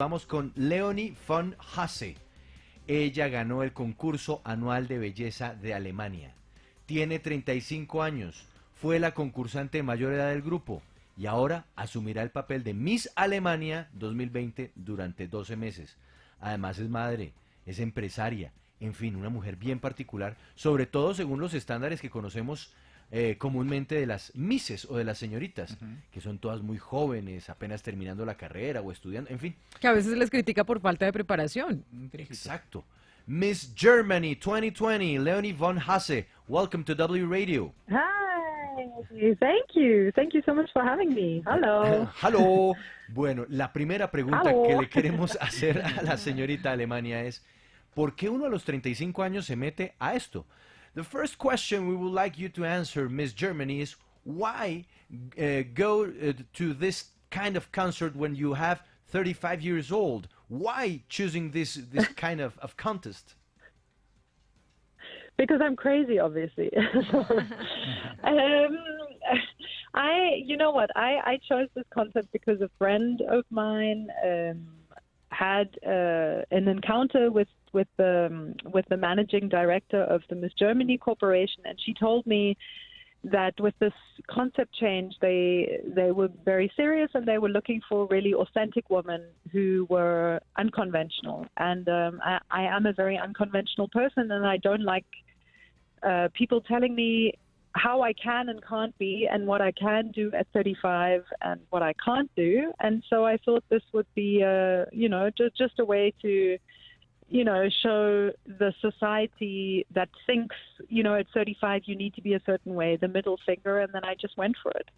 Vamos con Leonie von Hase. Ella ganó el concurso anual de belleza de Alemania. Tiene 35 años, fue la concursante de mayor edad del grupo y ahora asumirá el papel de Miss Alemania 2020 durante 12 meses. Además es madre, es empresaria, en fin, una mujer bien particular, sobre todo según los estándares que conocemos comúnmente de las misses o de las señoritas, que son todas muy jóvenes, apenas terminando la carrera o estudiando, en fin. Que a veces les critica por falta de preparación. Exacto. Miss Germany 2020, Leonie von Hase, welcome to W Radio. Hi, thank you. Thank you so much for having me. Hello. Hello. Bueno, la primera pregunta Hello. que le queremos hacer a la señorita Alemania es, ¿por qué uno a los 35 años se mete a esto? The first question we would like you to answer, Miss Germany, is why go to this kind of concert when you have 35 years old? Why choosing this kind of contest? Because I'm crazy, obviously. You know what? I chose this concept because a friend of mine had an encounter with the managing director of the Miss Germany Corporation, and she told me that with this concept change, they were very serious and they were looking for really authentic women who were unconventional. And I am a very unconventional person, and I don't like people telling me how I can and can't be and what I can do at 35 and what I can't do. And so I thought this would be, just a way to, show the society that thinks, at 35 you need to be a certain way, the middle finger, and then I just went for it.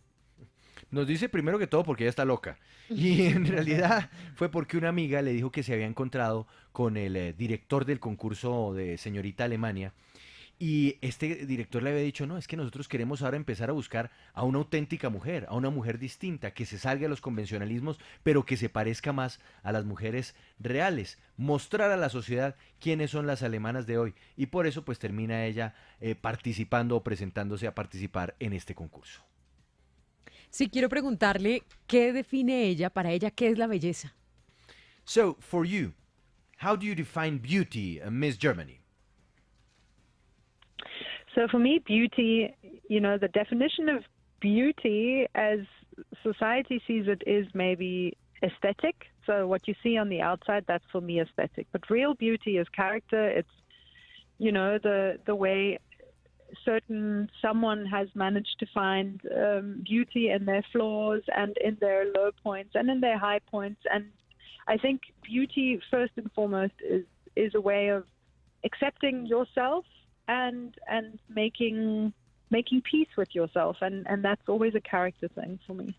Nos dice primero que todo porque ella está loca. Y en realidad fue porque una amiga le dijo que se había encontrado con el director del concurso de Señorita Alemania. Y este director le había dicho, no, es que nosotros queremos ahora empezar a buscar a una auténtica mujer, a una mujer distinta, que se salga de los convencionalismos, pero que se parezca más a las mujeres reales, mostrar a la sociedad quiénes son las alemanas de hoy. Y por eso pues termina ella participando o presentándose a participar en este concurso. Sí, quiero preguntarle, ¿qué define ella, para ella, qué es la belleza? So, for you, how do you define beauty, Miss Germany? So for me, beauty, the definition of beauty as society sees it is maybe aesthetic. So what you see on the outside, that's for me aesthetic. But real beauty is character. It's, the way someone has managed to find beauty in their flaws and in their low points and in their high points. And I think beauty, first and foremost, is a way of accepting yourself and making peace with yourself, and that's always a character thing for me.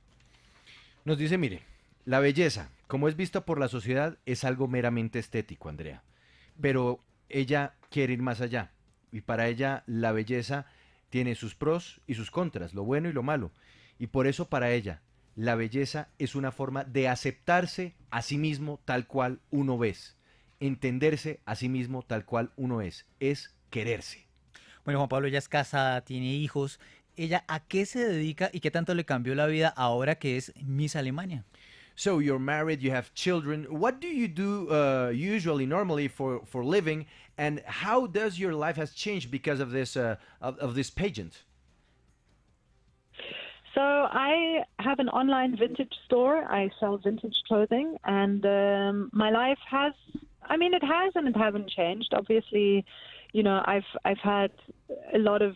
Nos dice, mire, la belleza, como es vista por la sociedad, es algo meramente estético, Andrea. Pero ella quiere ir más allá. Y para ella la belleza tiene sus pros y sus contras, lo bueno y lo malo. Y por eso para ella la belleza es una forma de aceptarse a sí mismo tal cual uno es. Entenderse a sí mismo tal cual uno es quererse. Bueno, Juan Pablo, ella es casada, tiene hijos. ¿Ella a qué se dedica y qué tanto le cambió la vida ahora que es Miss Alemania? So you're married, you have children. What do you do usually, normally for living, and how does your life has changed because of this pageant? So I have an online vintage store. I sell vintage clothing, and my life has, it has and it hasn't changed. Obviously, I've had a lot of,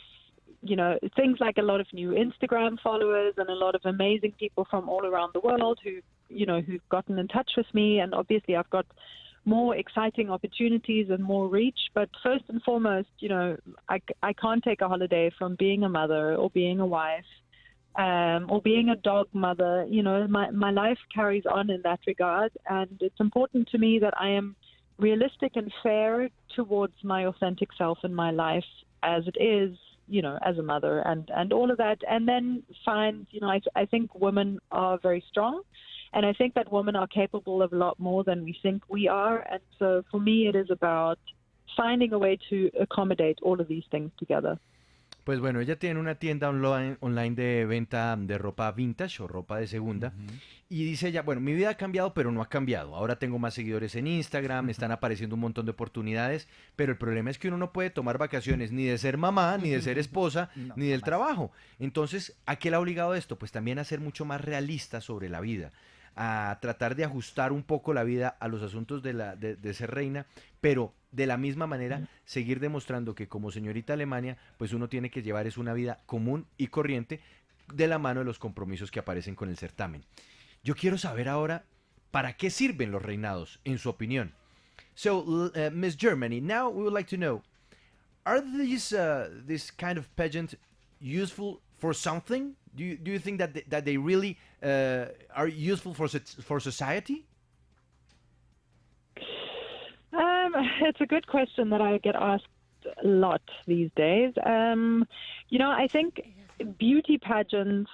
things like a lot of new Instagram followers and a lot of amazing people from all around the world who've gotten in touch with me. And obviously I've got more exciting opportunities and more reach. But first and foremost, I can't take a holiday from being a mother or being a wife or being a dog mother. My life carries on in that regard. And it's important to me that I am realistic and fair towards my authentic self in my life as it is, as a mother and all of that. And then find, I think women are very strong. And I think that women are capable of a lot more than we think we are. And so for me, it is about finding a way to accommodate all of these things together. Pues bueno, ella tiene una tienda online de venta de ropa vintage o ropa de segunda. Ujú. Y dice ella, bueno, mi vida ha cambiado, pero no ha cambiado. Ahora tengo más seguidores en Instagram, me están apareciendo un montón de oportunidades, pero el problema es que uno no puede tomar vacaciones ni de ser mamá, ni de ser esposa, No, ni del jamás. trabajo. Entonces, ¿a qué le ha obligado esto? Pues también a ser mucho más realista sobre la vida, a tratar de ajustar un poco la vida a los asuntos de ser reina, pero de la misma manera seguir demostrando que como señorita Alemania, pues uno tiene que llevar es una vida común y corriente de la mano de los compromisos que aparecen con el certamen. Yo quiero saber ahora para qué sirven los reinados, en su opinión. So, Miss Germany, now we would like to know: are this kind of pageant useful for something? Do you think that they really are useful for society? It's a good question that I get asked a lot these days. I think beauty pageants.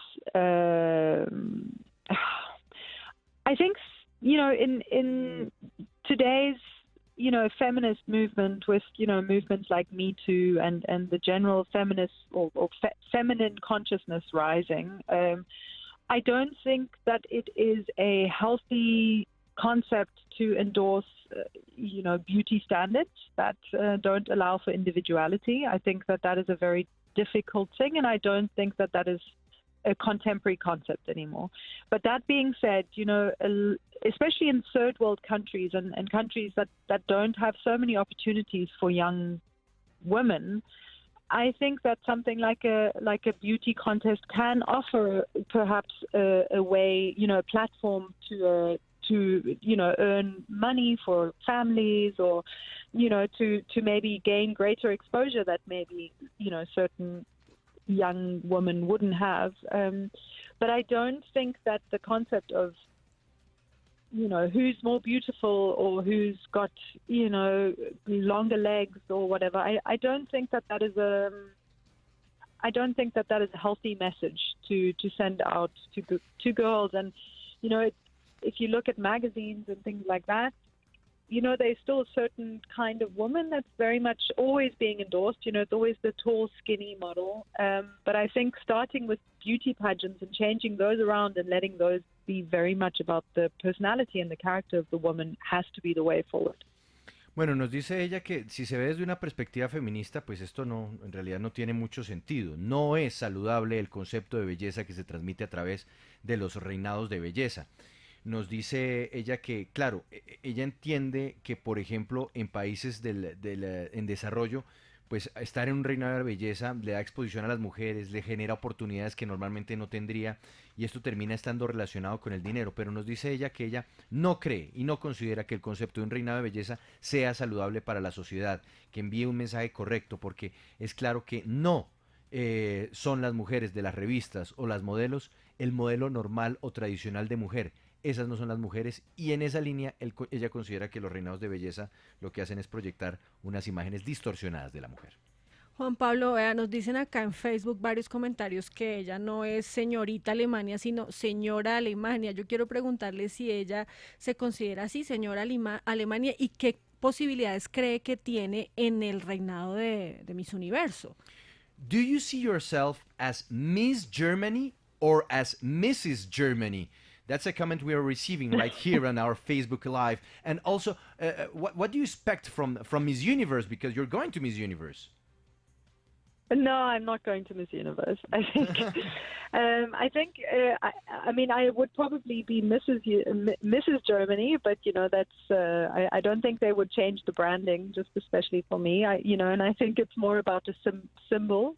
I think in today's feminist movement with movements like Me Too and the general feminist or feminine consciousness rising. I don't think that it is a healthy concept to endorse beauty standards that don't allow for individuality. I think that is a very difficult thing, and I don't think that is a contemporary concept anymore. But that being said, especially in third world countries and countries that don't have so many opportunities for young women, I think that something like a beauty contest can offer perhaps a way, a platform to earn money for families, or to maybe gain greater exposure that maybe certain young women wouldn't have. But I don't think that the concept of who's more beautiful or who's got longer legs or whatever, I don't think that is a healthy message to send out to girls. And if you look at magazines and things like that, there's still a certain kind of woman that's very much always being endorsed. It's always the tall, skinny model. But I think starting with beauty pageants and changing those around and letting those be very much about the personality and the character of the woman has to be the way forward. Bueno, nos dice ella que si se ve desde una perspectiva feminista, pues esto no, en realidad no tiene mucho sentido. No es saludable el concepto de belleza que se transmite a través de los reinados de belleza. Nos dice ella que, claro, ella entiende que, por ejemplo, en países en desarrollo, pues estar en un reinado de belleza le da exposición a las mujeres, le genera oportunidades que normalmente no tendría, y esto termina estando relacionado con el dinero. Pero nos dice ella que ella no cree y no considera que el concepto de un reinado de belleza sea saludable para la sociedad, que envíe un mensaje correcto, porque es claro que no son las mujeres de las revistas o las modelos el modelo normal o tradicional de mujer. Esas no son las mujeres, y en esa línea ella considera que los reinados de belleza lo que hacen es proyectar unas imágenes distorsionadas de la mujer. Juan Pablo, vea, nos dicen acá en Facebook varios comentarios que ella no es señorita Alemania, sino señora Alemania. Yo quiero preguntarle si ella se considera así, señora Alemania, y qué posibilidades cree que tiene en el reinado de Miss Universo. Do you see yourself as Miss Germany or as Mrs. Germany? That's a comment we are receiving right here on our Facebook Live. And also, what do you expect from Miss Universe? Because you're going to Miss Universe. No, I'm not going to Miss Universe. I think, I would probably be Mrs. Germany, but I don't think they would change the branding, just especially for me. And I think it's more about a symbol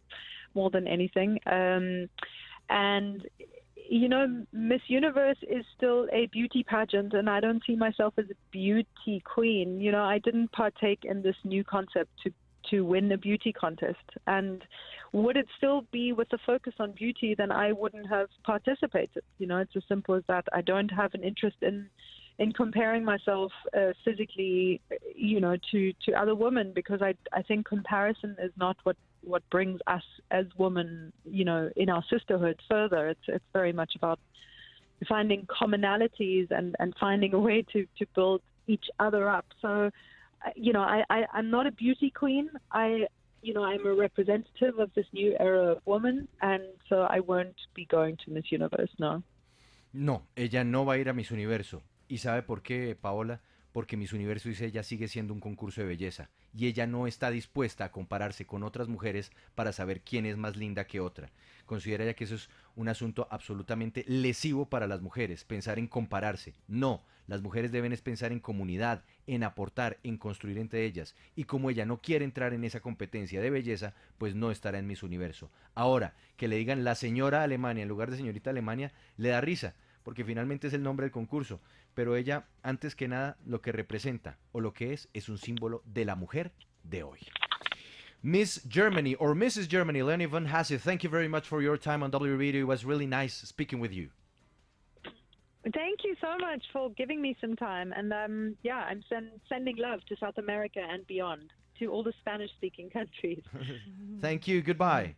more than anything. And Miss Universe is still a beauty pageant, and I don't see myself as a beauty queen. I didn't partake in this new concept to win a beauty contest. And would it still be with the focus on beauty, then I wouldn't have participated. It's as simple as that. I don't have an interest in comparing myself physically, to other women, because I think comparison is not what brings us as women, in our sisterhood further. It's very much about finding commonalities and finding a way to build each other up. So, I'm not a beauty queen. I I'm a representative of this new era of women, and so I won't be going to Miss Universe, no. No, ella no va a ir a Miss Universo. ¿Y sabe por qué, Paola? Porque Miss Universo, dice ella, sigue siendo un concurso de belleza y ella no está dispuesta a compararse con otras mujeres para saber quién es más linda que otra. Considera ella que eso es un asunto absolutamente lesivo para las mujeres, pensar en compararse. No, las mujeres deben es pensar en comunidad, en aportar, en construir entre ellas. Y como ella no quiere entrar en esa competencia de belleza, pues no estará en Miss Universo. Ahora, que le digan la señora Alemania en lugar de señorita Alemania, le da risa, porque finalmente es el nombre del concurso, pero ella, antes que nada, lo que representa o lo que es un símbolo de la mujer de hoy. Miss Germany or Mrs. Germany, Leonie von Hase, thank you very much for your time on W Radio. It was really nice speaking with you. Thank you so much for giving me some time. And I'm sending love to South America and beyond, to all the Spanish-speaking countries. Thank you. Goodbye.